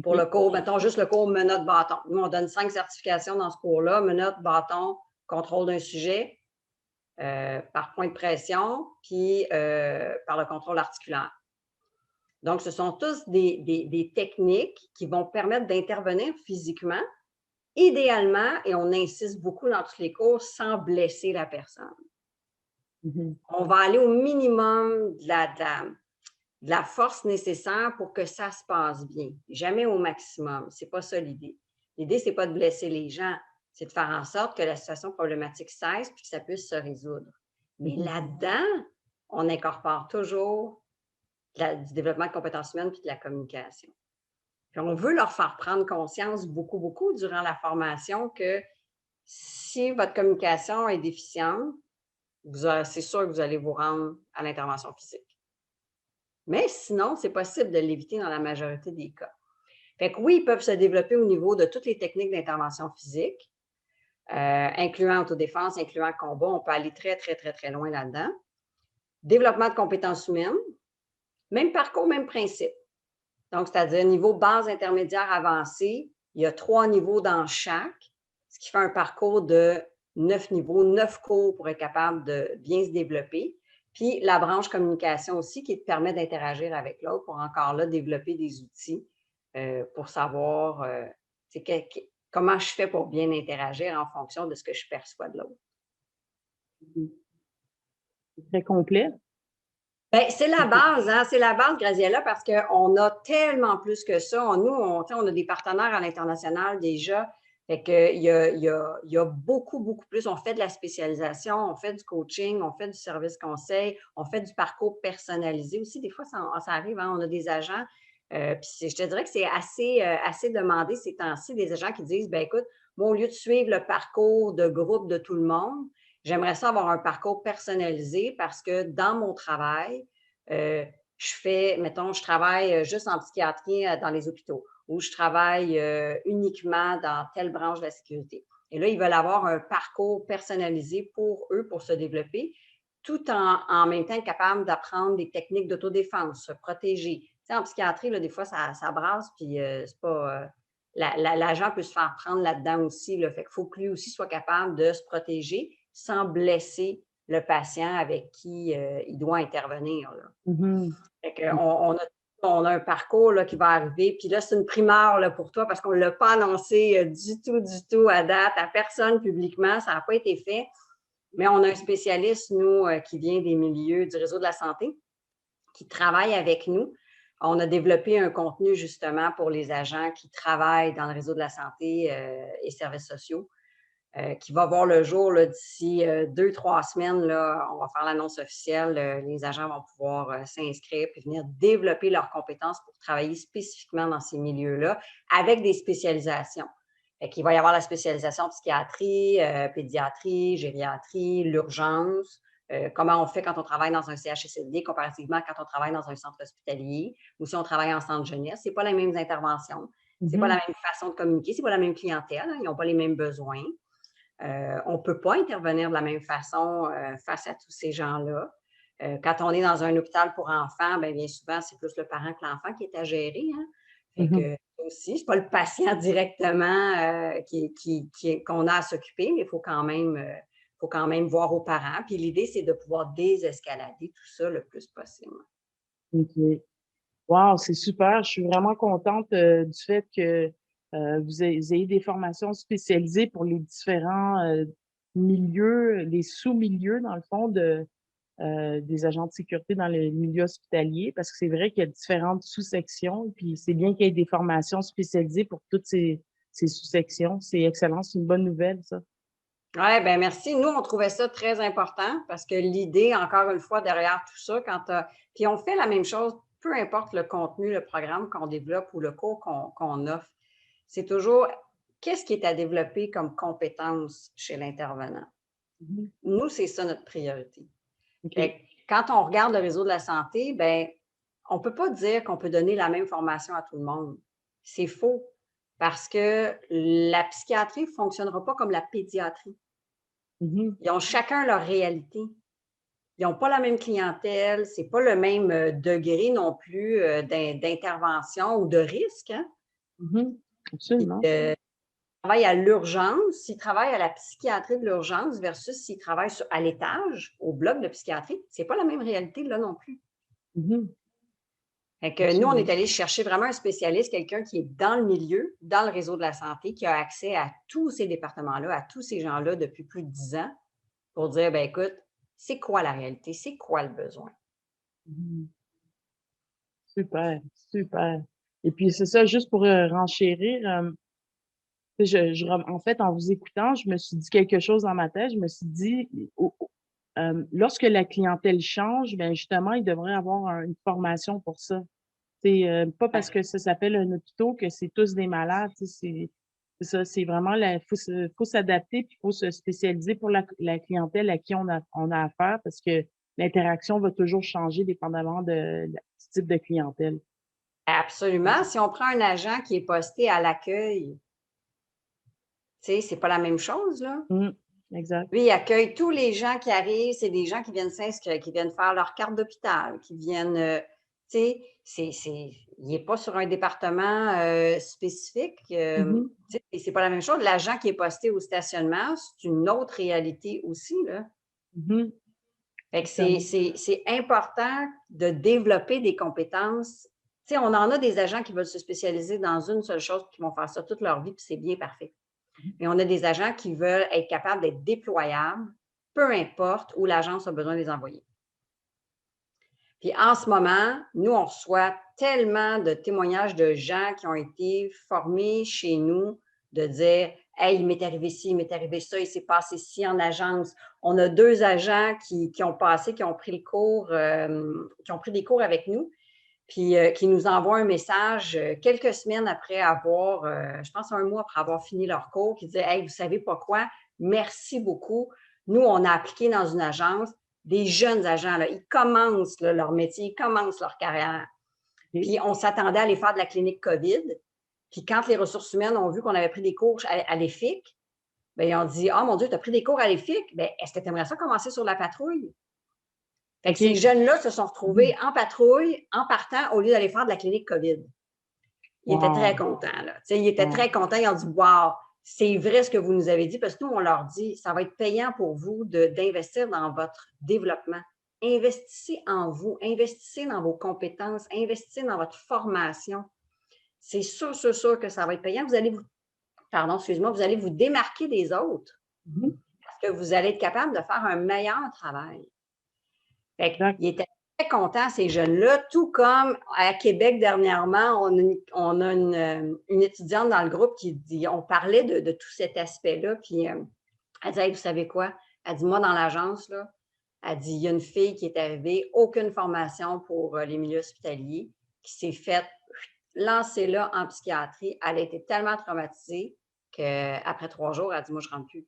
Pour le cours, mettons juste le cours menottes bâton. Nous, on donne 5 certifications dans ce cours-là, menottes bâton, contrôle d'un sujet, par point de pression, puis par le contrôle articulaire. Donc, ce sont tous des techniques qui vont permettre d'intervenir physiquement, idéalement, et on insiste beaucoup dans tous les cours, sans blesser la personne. On va aller au minimum de la force nécessaire pour que ça se passe bien. Jamais au maximum. Ce n'est pas ça l'idée. L'idée, ce n'est pas de blesser les gens, c'est de faire en sorte que la situation problématique cesse et que ça puisse se résoudre. Mais là-dedans, on incorpore toujours du développement de compétences humaines et de la communication. Puis on veut leur faire prendre conscience beaucoup durant la formation que si votre communication est déficiente, c'est sûr que vous allez vous rendre à l'intervention physique. Mais sinon, c'est possible de l'éviter dans la majorité des cas. Fait que oui, ils peuvent se développer au niveau de toutes les techniques d'intervention physique, incluant autodéfense, incluant combat. On peut aller très loin là-dedans. Développement de compétences humaines, même parcours, même principe. Donc, c'est-à-dire niveau base, intermédiaire, avancé, il y a 3 niveaux dans chaque, ce qui fait un parcours de 9 niveaux, 9 cours pour être capable de bien se développer. Puis la branche communication aussi qui te permet d'interagir avec l'autre pour encore là développer des outils pour savoir comment je fais pour bien interagir en fonction de ce que je perçois de l'autre. C'est très complet. Bien, c'est la base, hein? C'est la base, Graziella, parce qu'on a tellement plus que ça. Nous, on a des partenaires à l'international déjà. Fait qu'il y a beaucoup plus. On fait de la spécialisation, on fait du coaching, on fait du service conseil, on fait du parcours personnalisé aussi. Des fois, ça arrive, hein? On a des agents. Puis je te dirais que c'est assez demandé ces temps-ci, des agents qui disent, bien écoute, moi, au lieu de suivre le parcours de groupe de tout le monde, j'aimerais ça avoir un parcours personnalisé parce que dans mon travail, je travaille juste en psychiatrie dans les hôpitaux ou je travaille uniquement dans telle branche de la sécurité. Et là, ils veulent avoir un parcours personnalisé pour eux, pour se développer, tout en même temps être capable d'apprendre des techniques d'autodéfense, se protéger. Tu sais, en psychiatrie, là, des fois, ça brasse, puis c'est pas... l'agent peut se faire prendre là-dedans aussi. Là, fait qu'il faut que lui aussi soit capable de se protéger sans blesser le patient avec qui il doit intervenir. Là. Fait on a un parcours là, qui va arriver. Puis là, c'est une primeur là, pour toi parce qu'on ne l'a pas annoncé du tout à date, à personne publiquement. Ça n'a pas été fait. Mais on a un spécialiste, nous, qui vient des milieux du réseau de la santé, qui travaille avec nous. On a développé un contenu justement pour les agents qui travaillent dans le réseau de la santé et services sociaux. qui va voir le jour d'ici 2-3 semaines. Là, on va faire l'annonce officielle. Les agents vont pouvoir s'inscrire et venir développer leurs compétences pour travailler spécifiquement dans ces milieux-là avec des spécialisations. Il va y avoir la spécialisation en psychiatrie, pédiatrie, gériatrie, l'urgence. Comment on fait quand on travaille dans un CHSLD comparativement quand on travaille dans un centre hospitalier ou si on travaille en centre jeunesse. Ce n'est pas les mêmes interventions, ce n'est pas la même façon de communiquer, ce n'est pas la même clientèle, hein, ils n'ont pas les mêmes besoins. On ne peut pas intervenir de la même façon face à tous ces gens-là. Quand on est dans un hôpital pour enfants, bien souvent, c'est plus le parent que l'enfant qui est à gérer. Hein? Fait que, aussi, ce n'est pas le patient directement qu'on a à s'occuper, mais il faut quand même voir aux parents. Puis l'idée, c'est de pouvoir désescalader tout ça le plus possible. OK. Wow, c'est super. Je suis vraiment contente du fait que vous ayez des formations spécialisées pour les différents milieux, les sous-milieux, dans le fond, des agents de sécurité dans le milieu hospitalier, parce que c'est vrai qu'il y a différentes sous-sections, puis c'est bien qu'il y ait des formations spécialisées pour toutes ces sous-sections. C'est excellent, c'est une bonne nouvelle, ça. Oui, bien merci. Nous, on trouvait ça très important parce que l'idée, encore une fois, derrière tout ça, puis on fait la même chose, peu importe le contenu, le programme qu'on développe ou le cours qu'on offre, c'est toujours qu'est-ce qui est à développer comme compétence chez l'intervenant. Nous, c'est ça notre priorité. Okay. Quand on regarde le réseau de la santé, bien, on ne peut pas dire qu'on peut donner la même formation à tout le monde. C'est faux parce que la psychiatrie ne fonctionnera pas comme la pédiatrie. Ils ont chacun leur réalité. Ils n'ont pas la même clientèle, ce n'est pas le même degré non plus d'intervention ou de risque. Hein? Absolument. S'ils travaillent à l'urgence, s'ils travaillent à la psychiatrie de l'urgence versus s'ils travaillent à l'étage, au bloc de psychiatrie, ce n'est pas la même réalité là non plus. Fait que nous, on est allé chercher vraiment un spécialiste, quelqu'un qui est dans le milieu, dans le réseau de la santé, qui a accès à tous ces départements-là, à tous ces gens-là depuis plus de 10 ans, pour dire, bien écoute, c'est quoi la réalité? C'est quoi le besoin? Super, super. Et puis, c'est ça, juste pour renchérir, en fait, en vous écoutant, je me suis dit quelque chose dans ma tête. Je me suis dit, lorsque la clientèle change, bien justement, il devrait avoir une formation pour ça. C'est pas parce que ça s'appelle un hôpital que c'est tous des malades. C'est ça, c'est vraiment faut s'adapter puis il faut se spécialiser pour la clientèle à qui on a affaire parce que l'interaction va toujours changer dépendamment du type de clientèle. Absolument. Si on prend un agent qui est posté à l'accueil, tu sais, c'est pas la même chose, là. Exact. Lui, il accueille tous les gens qui arrivent, c'est des gens qui viennent s'inscrire, qui viennent faire leur carte d'hôpital, qui viennent, tu sais, il n'est pas sur un département spécifique. C'est pas la même chose. L'agent qui est posté au stationnement, c'est une autre réalité aussi, là. Fait que c'est important de développer des compétences. Tu sais, on en a des agents qui veulent se spécialiser dans une seule chose, qui vont faire ça toute leur vie, puis c'est bien parfait. Mais on a des agents qui veulent être capables d'être déployables, peu importe où l'agence a besoin de les envoyer. Puis en ce moment, nous, on reçoit tellement de témoignages de gens qui ont été formés chez nous de dire « Hey, il m'est arrivé ci, il m'est arrivé ça, il s'est passé ci en agence. » On a 2 agents qui ont pris le cours, qui ont pris des cours avec nous, puis qui nous envoient un message quelques semaines après avoir, je pense 1 mois après avoir fini leur cours, qui disaient « Hey, vous savez pas quoi? Merci beaucoup. Nous, on a appliqué dans une agence. » Des jeunes agents, là, ils commencent là, leur métier, ils commencent leur carrière. Puis on s'attendait à aller faire de la clinique COVID. Puis quand les ressources humaines ont vu qu'on avait pris des cours à l'EFIC, bien, ils ont dit « Ah, mon Dieu, tu as pris des cours à l'EFIC? Bien, est-ce que tu aimerais ça commencer sur la patrouille? » Fait que ces jeunes-là se sont retrouvés en patrouille, en partant, au lieu d'aller faire de la clinique COVID. Ils étaient très contents, là. Ils étaient très contents. Ils ont dit « Wow! C'est vrai ce que vous nous avez dit, parce que nous, on leur dit, ça va être payant pour vous d'investir dans votre développement. Investissez en vous, investissez dans vos compétences, investissez dans votre formation. C'est sûr que ça va être payant. Vous allez vous allez vous démarquer des autres parce que vous allez être capable de faire un meilleur travail. Fait qu'ils étaient très contents, ces jeunes-là, tout comme à Québec dernièrement, on a une étudiante dans le groupe qui dit, on parlait de tout cet aspect-là, puis Elle dit: « Hey, vous savez quoi? » Elle dit: « Moi, dans l'agence, là, elle dit: « Il y a une fille qui est arrivée, aucune formation pour les milieux hospitaliers, qui s'est faite lancer là en psychiatrie. Elle a été tellement traumatisée qu'après 3 jours, elle dit: « Moi, je ne rentre plus. »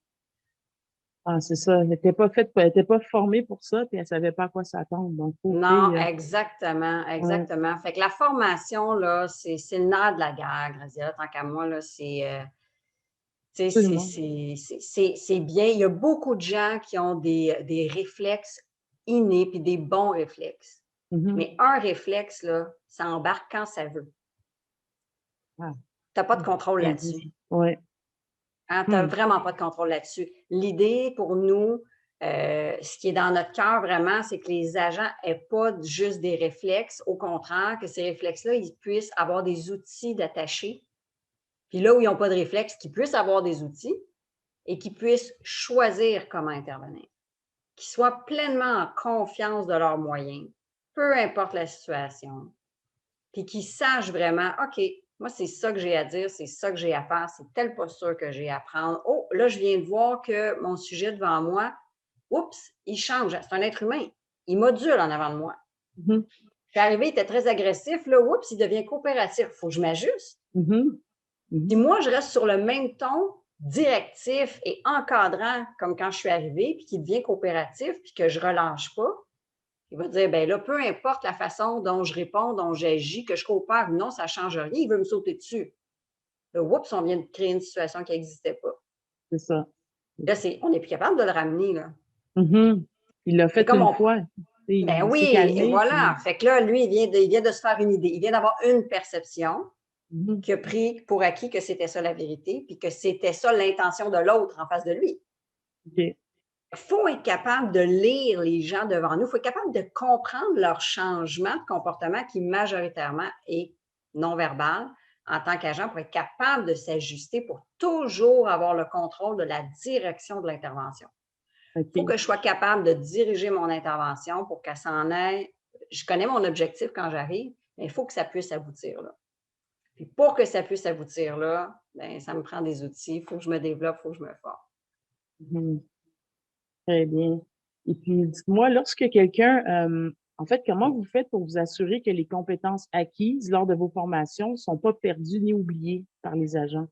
Ah, c'est ça. Elle n'était pas faite, elle était pas formée pour ça, puis elle savait pas à quoi s'attendre. Donc, faut Non, exactement, ouais, exactement. Fait que la formation, là, c'est le nerf de la guerre, Graziella, tant qu'à moi, là, tu sais, absolument. c'est bien. Il y a beaucoup de gens qui ont des réflexes innés puis des bons réflexes. Mhm. Mais un réflexe, là, ça embarque quand ça veut. Ah, Tu n'as pas de contrôle bien là-dessus. dit. Ouais. Hein, tu n'as Hmm. vraiment pas de contrôle là-dessus. L'idée pour nous, ce qui est dans notre cœur vraiment, c'est que les agents n'aient pas juste des réflexes, au contraire, que ces réflexes-là, ils puissent avoir des outils d'attacher. Puis là où ils n'ont pas de réflexes, qu'ils puissent avoir des outils et qu'ils puissent choisir comment intervenir. Qu'ils soient pleinement en confiance de leurs moyens, peu importe la situation, puis qu'ils sachent vraiment, OK, moi, c'est ça que j'ai à dire, c'est ça que j'ai à faire, c'est telle posture que j'ai à prendre. Oh, là, je viens de voir que mon sujet devant moi, oups, il change. C'est un être humain. Il module en avant de moi. Mhm. Je suis arrivée, il était très agressif, là, oups, il devient coopératif. Il faut que je m'ajuste. Mhm. Si Mhm. moi, je reste sur le même ton, directif et encadrant, comme quand je suis arrivée, puis qu'il devient coopératif, puis que je ne relâche pas, il va dire, bien là, peu importe la façon dont je réponds, dont j'agis, que je coopère ou non, ça ne change rien, il veut me sauter dessus. Là, oups, on vient de créer une situation qui n'existait pas. C'est ça. Là, on n'est plus capable de le ramener, là. Mhm. Il l'a C'est fait comme une on. fois. Ben Il s'est oui, et calmé, voilà. puis Fait que là, lui, il vient de se faire une idée. Il vient d'avoir une perception mhm. qui a pris pour acquis que c'était ça la vérité, puis que c'était ça l'intention de l'autre en face de lui. OK. Il faut être capable de lire les gens devant nous. Il faut être capable de comprendre leur changement de comportement qui majoritairement est non-verbal en tant qu'agent pour être capable de s'ajuster pour toujours avoir le contrôle de la direction de l'intervention. Il faut OK. que je sois capable de diriger mon intervention pour qu'elle s'en aille. Je connais mon objectif quand j'arrive, mais il faut que ça puisse aboutir là. Puis pour que ça puisse aboutir là, bien, ça me prend des outils. Il faut que je me développe, il faut que je me forme. Mhm. Très bien. Et puis, dites-moi, lorsque quelqu'un, en fait, comment vous faites pour vous assurer que les compétences acquises lors de vos formations ne sont pas perdues ni oubliées par les agents?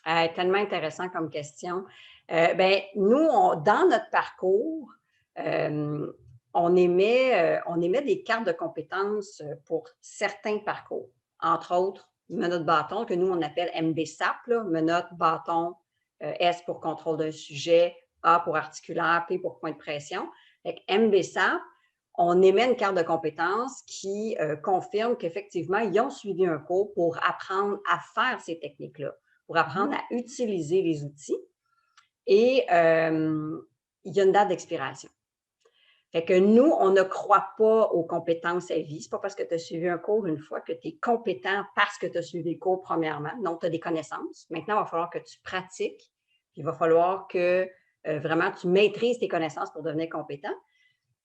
Tellement intéressant comme question. Ben, nous, dans notre parcours, euh, on émet des cartes de compétences pour certains parcours. Entre autres, menottes bâton, que nous, on appelle MBSAP, là, menottes bâton, S pour contrôle d'un sujet, A pour articulaire, P pour point de pression. Avec MBSAP, on émet une carte de compétences qui confirme qu'effectivement, ils ont suivi un cours pour apprendre à faire ces techniques-là, pour apprendre à utiliser les outils. Et il y a une date d'expiration. Fait que nous, on ne croit pas aux compétences à vie. Ce n'est pas parce que tu as suivi un cours une fois que tu es compétent parce que tu as suivi le cours premièrement. Non, tu as des connaissances. Maintenant, il va falloir que tu pratiques. Puis il va falloir que vraiment tu maîtrises tes connaissances pour devenir compétent.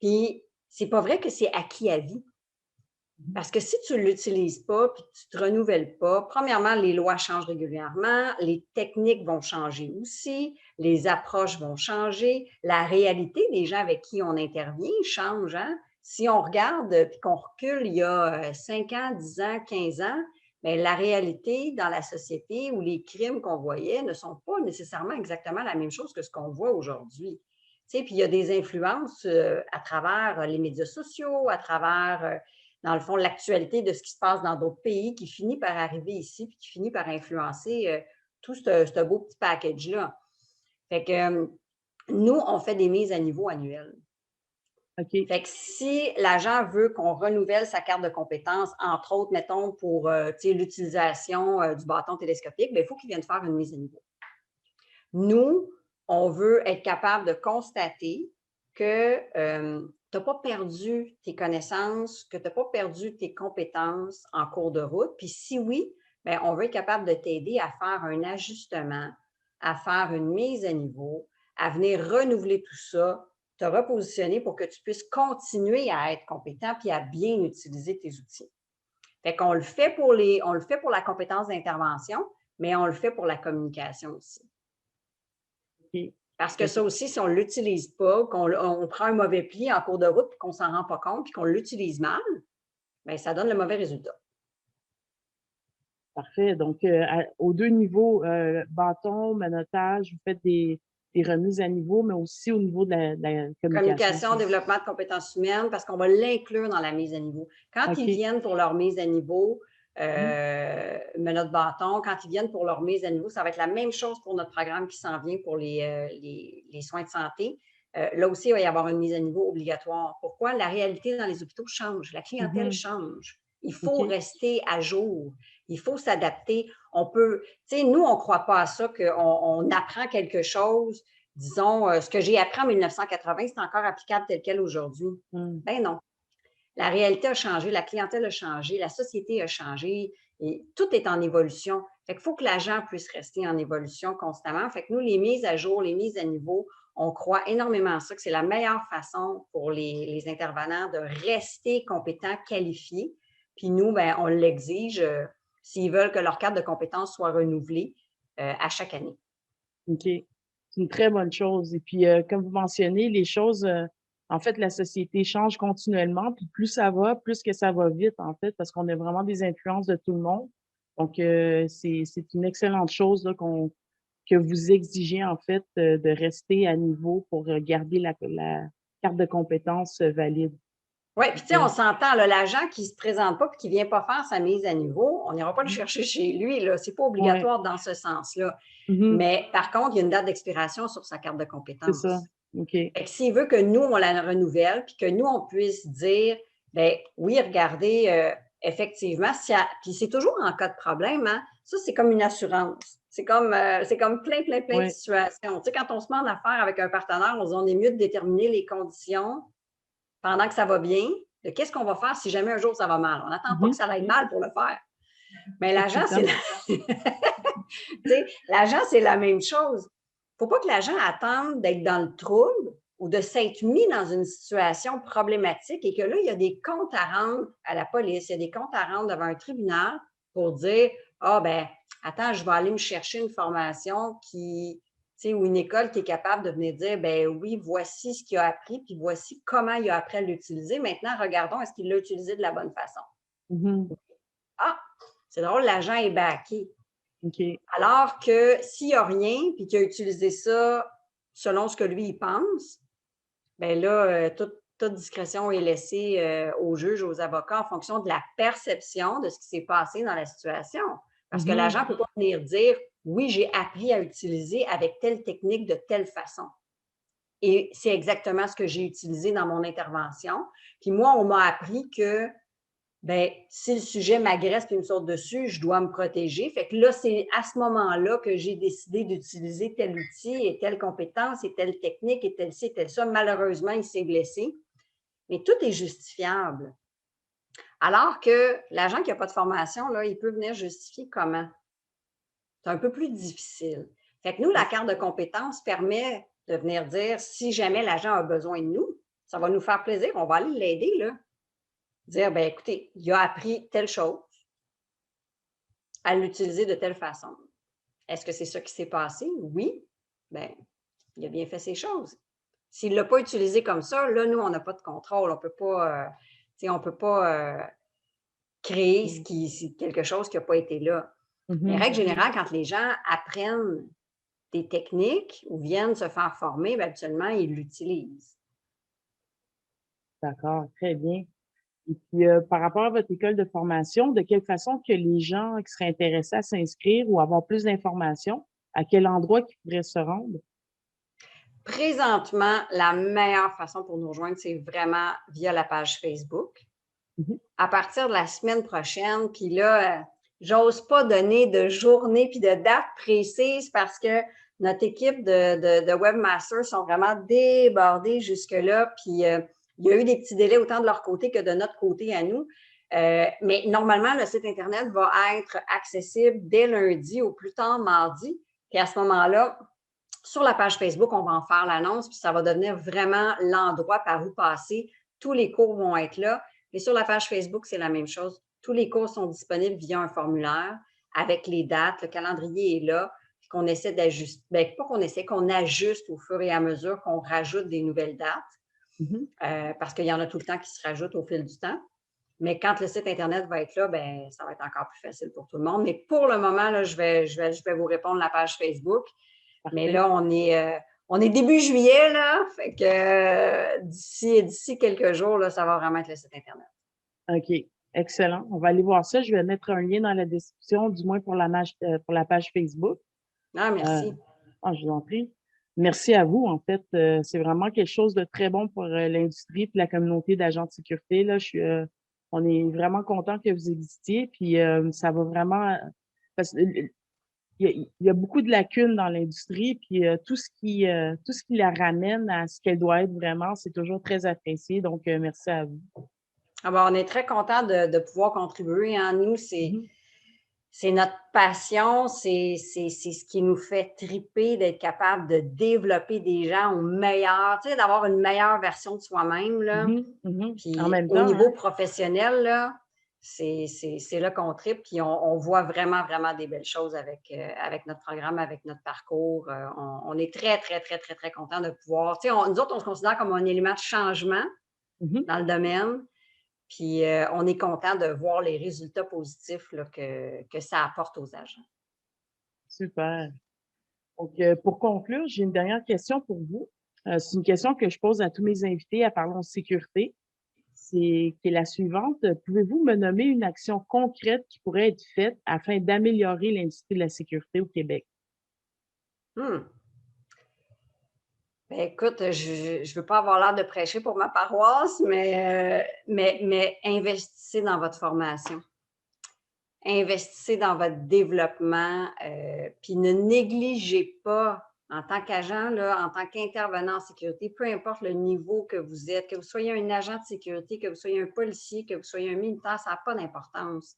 Puis, c'est pas vrai que c'est acquis à vie. Parce que si tu ne l'utilises pas puis que tu ne te renouvelles pas, premièrement, les lois changent régulièrement, les techniques vont changer aussi, les approches vont changer, la réalité des gens avec qui on intervient change. Hein? Si on regarde puis qu'on recule il y a 5 ans, 10 ans, 15 ans, bien, la réalité dans la société où les crimes qu'on voyait ne sont pas nécessairement exactement la même chose que ce qu'on voit aujourd'hui. Tu sais, puis il y a des influences à travers les médias sociaux, à travers dans le fond, l'actualité de ce qui se passe dans d'autres pays qui finit par arriver ici puis qui finit par influencer tout ce beau petit package-là. Fait que nous, on fait des mises à niveau annuelles. OK. Fait que si l'agent veut qu'on renouvelle sa carte de compétences, entre autres, mettons, pour l'utilisation du bâton télescopique, bien, il faut qu'il vienne faire une mise à niveau. Nous, on veut être capable de constater que tu n'as pas perdu tes connaissances, que tu n'as pas perdu tes compétences en cours de route. Puis si oui, bien, on veut être capable de t'aider à faire un ajustement, à faire une mise à niveau, à venir renouveler tout ça, te repositionner pour que tu puisses continuer à être compétent puis à bien utiliser tes outils. Fait qu'on le fait pour la compétence d'intervention, mais on le fait pour la communication aussi. OK. Parce que ça aussi, si on ne l'utilise pas, on prend un mauvais pli en cours de route, puis qu'on ne s'en rend pas compte, puis qu'on l'utilise mal, bien, ça donne le mauvais résultat. Parfait. Donc, aux deux niveaux, bâton, manotage, vous faites des remises à niveau, mais aussi au niveau de la Communication, développement de compétences humaines, parce qu'on va l'inclure dans la mise à niveau. Quand ils viennent pour leur mise à niveau, menottes bâton, quand ils viennent pour leur mise à niveau, ça va être la même chose pour notre programme qui s'en vient pour les soins de santé. Là aussi, il va y avoir une mise à niveau obligatoire. Pourquoi? La réalité dans les hôpitaux change. La clientèle change. Il faut rester à jour. Il faut s'adapter. On peut, tu sais, nous, on ne croit pas à ça qu'on apprend quelque chose. Disons, ce que j'ai appris en 1980, c'est encore applicable tel quel aujourd'hui. Ben non. La réalité a changé, la clientèle a changé, la société a changé et tout est en évolution. Fait qu'il faut que l'agent puisse rester en évolution constamment. Fait que nous, les mises à jour, les mises à niveau, on croit énormément à ça, que c'est la meilleure façon pour les intervenants de rester compétents, qualifiés. Puis nous, ben, on l'exige s'ils veulent que leur cadre de compétences soit renouvelé à chaque année. OK. C'est une très bonne chose. Et puis, comme vous mentionnez, les choses, en fait, la société change continuellement. Puis plus ça va, plus que ça va vite, en fait, parce qu'on a vraiment des influences de tout le monde. Donc, c'est une excellente chose là, que vous exigez, en fait, de rester à niveau pour garder la carte de compétences valide. Oui, puis tu sais, on s'entend, l'agent qui ne se présente pas et qui ne vient pas faire sa mise à niveau, on n'ira pas le chercher chez lui. Ce n'est pas obligatoire dans ce sens-là. Mais par contre, il y a une date d'expiration sur sa carte de compétence. C'est ça. OK. Fait que s'il veut que nous, on la renouvelle puis que nous, on puisse dire, bien, oui, regardez, effectivement, puis c'est toujours en cas de problème, hein? Ça, c'est comme une assurance. C'est comme plein de situations. Tu sais, quand on se met en affaire avec un partenaire, on est mieux de déterminer les conditions pendant que ça va bien, de qu'est-ce qu'on va faire si jamais un jour ça va mal. On n'attend pas que ça aille mal pour le faire. Mais l'agent, c'est la même chose. Il ne faut pas que l'agent attende d'être dans le trouble ou de s'être mis dans une situation problématique et que là, il y a des comptes à rendre à la police, il y a des comptes à rendre devant un tribunal pour dire « Ah, ben, attends, je vais aller me chercher une formation ou une école qui est capable de venir dire, ben oui, voici ce qu'il a appris, puis voici comment il a appris à l'utiliser. Maintenant, regardons, est-ce qu'il l'a utilisé de la bonne façon? Ah, c'est drôle, l'agent est backé. Alors que s'il n'y a rien, puis qu'il a utilisé ça selon ce que lui, il pense, bien là, toute discrétion est laissée aux juges, aux avocats en fonction de la perception de ce qui s'est passé dans la situation. Parce que l'agent ne peut pas venir dire « Oui, j'ai appris à utiliser avec telle technique de telle façon. » Et c'est exactement ce que j'ai utilisé dans mon intervention. Puis moi, on m'a appris que bien, si le sujet m'agresse et me saute dessus, je dois me protéger. Fait que là, c'est à ce moment-là que j'ai décidé d'utiliser tel outil et telle compétence et telle technique et tel ci et tel ça. Malheureusement, il s'est blessé. Mais tout est justifiable. Alors que l'agent qui n'a pas de formation, là, il peut venir justifier comment? C'est un peu plus difficile. Fait que nous, la carte de compétences permet de venir dire si jamais l'agent a besoin de nous, ça va nous faire plaisir, on va aller l'aider, là. Dire, bien, écoutez, il a appris telle chose, à l'utiliser de telle façon. Est-ce que c'est ça qui s'est passé? Oui. Bien, il a bien fait ces choses. S'il ne l'a pas utilisé comme ça, là, nous, on n'a pas de contrôle. On ne peut pas créer quelque chose qui n'a pas été là. Mais règle générale, quand les gens apprennent des techniques ou viennent se faire former, bien, habituellement, ils l'utilisent. D'accord, très bien. Et puis, par rapport à votre école de formation, de quelle façon que les gens qui seraient intéressés à s'inscrire ou avoir plus d'informations, à quel endroit qu'ils pourraient se rendre? Présentement, la meilleure façon pour nous rejoindre, c'est vraiment via la page Facebook. À partir de la semaine prochaine, puis là, j'ose pas donner de journée puis de date précise parce que notre équipe de webmasters sont vraiment débordés jusque-là, puis il y a eu des petits délais autant de leur côté que de notre côté à nous. Mais normalement, le site Internet va être accessible dès lundi au plus tard mardi. Puis à ce moment-là, sur la page Facebook, on va en faire l'annonce, puis ça va devenir vraiment l'endroit par où passer. Tous les cours vont être là. Et sur la page Facebook, c'est la même chose. Tous les cours sont disponibles via un formulaire avec les dates. Le calendrier est là. qu'on essaie d'ajuster, bien, pas qu'on essaie, qu'on ajuste au fur et à mesure qu'on rajoute des nouvelles dates, parce qu'il y en a tout le temps qui se rajoutent au fil du temps. Mais quand le site Internet va être là, bien, ça va être encore plus facile pour tout le monde. Mais pour le moment, là, je vais vous répondre la page Facebook. Mais Parfait. là, on est début juillet, là. Fait que d'ici quelques jours, là, ça va vraiment être le site Internet. OK. Excellent. On va aller voir ça. Je vais mettre un lien dans la description, du moins pour la page Facebook. Ah, merci. Je vous en prie. Merci à vous, en fait. C'est vraiment quelque chose de très bon pour l'industrie et la communauté d'agents de sécurité. Là, on est vraiment content que vous existiez. Puis ça va vraiment. Parce qu'il y a beaucoup de lacunes dans l'industrie, puis tout ce qui la ramène à ce qu'elle doit être vraiment, c'est toujours très apprécié. Donc, merci à vous. Ah ben, on est très content de pouvoir contribuer. Hein. Nous, c'est notre passion, c'est ce qui nous fait triper d'être capable de développer des gens au meilleur, tu sais, d'avoir une meilleure version de soi-même, là. Puis En même au temps, niveau hein? professionnel, là, c'est là qu'on tripe, puis on voit vraiment, vraiment des belles choses avec notre programme, avec notre parcours. On est très, très, très, très, très contents de pouvoir, tu sais, nous autres, on se considère comme un élément de changement dans le domaine. Puis, on est content de voir les résultats positifs là, que ça apporte aux agents. Super. Donc, pour conclure, j'ai une dernière question pour vous. C'est une question que je pose à tous mes invités à Parlons Sécurité. Qui est la suivante. Pouvez-vous me nommer une action concrète qui pourrait être faite afin d'améliorer l'industrie de la sécurité au Québec? Bien, écoute, je ne veux pas avoir l'air de prêcher pour ma paroisse, mais investissez dans votre formation. Investissez dans votre développement, puis ne négligez pas, en tant qu'agent, là, en tant qu'intervenant en sécurité, peu importe le niveau que vous êtes, que vous soyez un agent de sécurité, que vous soyez un policier, que vous soyez un militaire, ça n'a pas d'importance.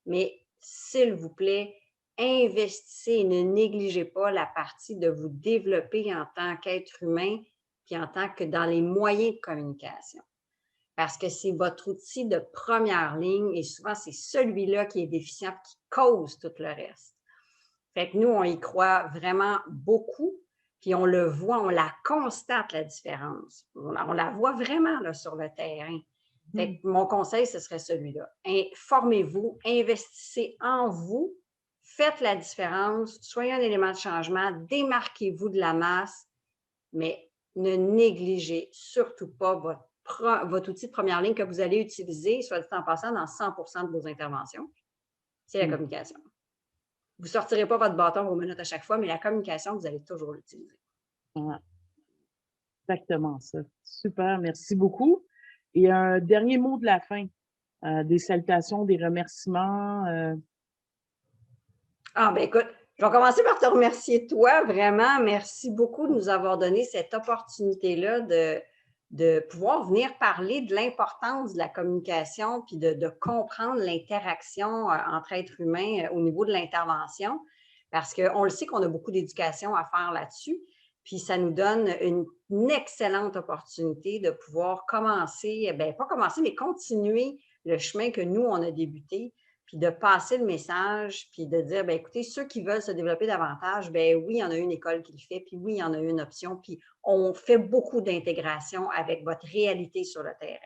Mais s'il vous plaît, investissez et ne négligez pas la partie de vous développer en tant qu'être humain, puis en tant que dans les moyens de communication. Parce que c'est votre outil de première ligne et souvent, c'est celui-là qui est déficient et qui cause tout le reste. Fait que nous, on y croit vraiment beaucoup, puis on le voit, on la constate, la différence. On la voit vraiment là, sur le terrain. Fait que mon conseil, ce serait celui-là. Formez-vous, investissez en vous, faites la différence, soyez un élément de changement, démarquez-vous de la masse, mais ne négligez surtout pas votre outil de première ligne que vous allez utiliser, soit dit en passant, dans 100% de vos interventions, c'est la communication. Vous ne sortirez pas votre bâton, vos menottes à chaque fois, mais la communication, vous allez toujours l'utiliser. Ouais. Exactement ça. Super, merci beaucoup. Et un dernier mot de la fin, des salutations, des remerciements. Ben écoute, je vais commencer par te remercier toi, vraiment. Merci beaucoup de nous avoir donné cette opportunité-là de pouvoir venir parler de l'importance de la communication puis de comprendre l'interaction entre êtres humains au niveau de l'intervention. Parce qu'on le sait qu'on a beaucoup d'éducation à faire là-dessus. Puis ça nous donne une excellente opportunité de pouvoir commencer, bien pas commencer, mais continuer le chemin que nous, on a débuté, puis de passer le message, puis de dire, bien écoutez, ceux qui veulent se développer davantage, bien oui, il y en a une école qui le fait, puis oui, il y en a une option, puis on fait beaucoup d'intégration avec votre réalité sur le terrain.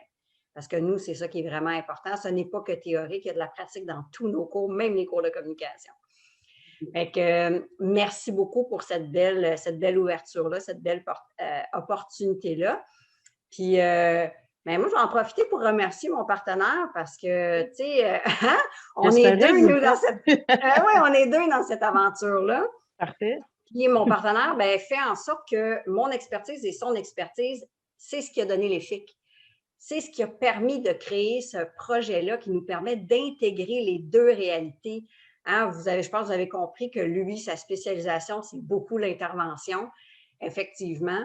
Parce que nous, c'est ça qui est vraiment important. Ce n'est pas que théorique, il y a de la pratique dans tous nos cours, même les cours de communication. Fait que, merci beaucoup pour cette belle ouverture-là, cette belle opportunité-là. Puis, ben moi, je vais en profiter pour remercier mon partenaire parce que, tu sais, on est deux, nous, dans on est deux dans cette aventure-là. Parfait. Puis, mon partenaire, ben, fait en sorte que mon expertise et son expertise, c'est ce qui a donné les FIC. C'est ce qui a permis de créer ce projet-là qui nous permet d'intégrer les deux réalités. Hein, je pense que vous avez compris que lui, sa spécialisation, c'est beaucoup l'intervention, effectivement.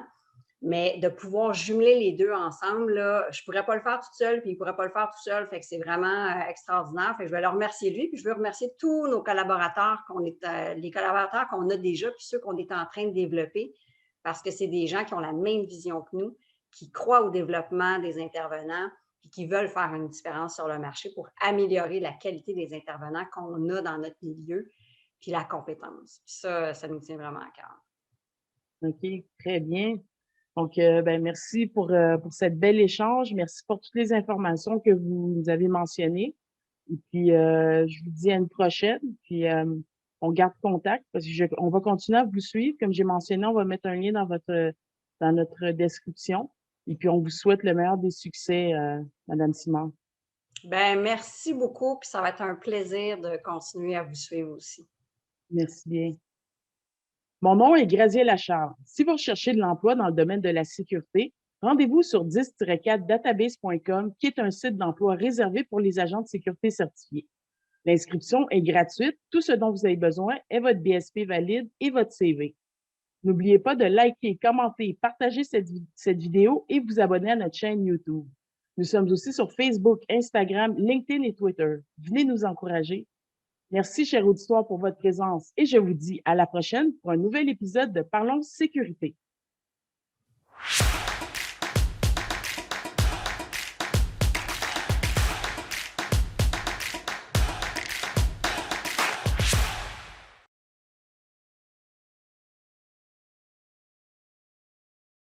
Mais de pouvoir jumeler les deux ensemble, là, je ne pourrais pas le faire toute seule, puis il ne pourrait pas le faire tout seul. Fait que c'est vraiment extraordinaire. Fait que je vais le remercier lui, puis je veux remercier tous nos collaborateurs les collaborateurs qu'on a déjà, puis ceux qu'on est en train de développer, parce que c'est des gens qui ont la même vision que nous, qui croient au développement des intervenants, puis qui veulent faire une différence sur le marché pour améliorer la qualité des intervenants qu'on a dans notre milieu. puis la compétence. Puis ça nous tient vraiment à cœur. OK, très bien. Donc, merci pour cette belle échange. Merci pour toutes les informations que vous nous avez mentionnées. Et puis, je vous dis à une prochaine. Puis, on garde contact parce que on va continuer à vous suivre. Comme j'ai mentionné, on va mettre un lien dans notre description. Et puis, on vous souhaite le meilleur des succès, Madame Simard. Ben merci beaucoup, puis ça va être un plaisir de continuer à vous suivre aussi. Merci bien. Mon nom est Grazielle Achard. Si vous recherchez de l'emploi dans le domaine de la sécurité, rendez-vous sur 10-4database.com, qui est un site d'emploi réservé pour les agents de sécurité certifiés. L'inscription est gratuite. Tout ce dont vous avez besoin est votre BSP valide et votre CV. N'oubliez pas de liker, commenter, partager cette vidéo et vous abonner à notre chaîne YouTube. Nous sommes aussi sur Facebook, Instagram, LinkedIn et Twitter. Venez nous encourager. Merci, cher auditoire, pour votre présence et je vous dis à la prochaine pour un nouvel épisode de Parlons Sécurité.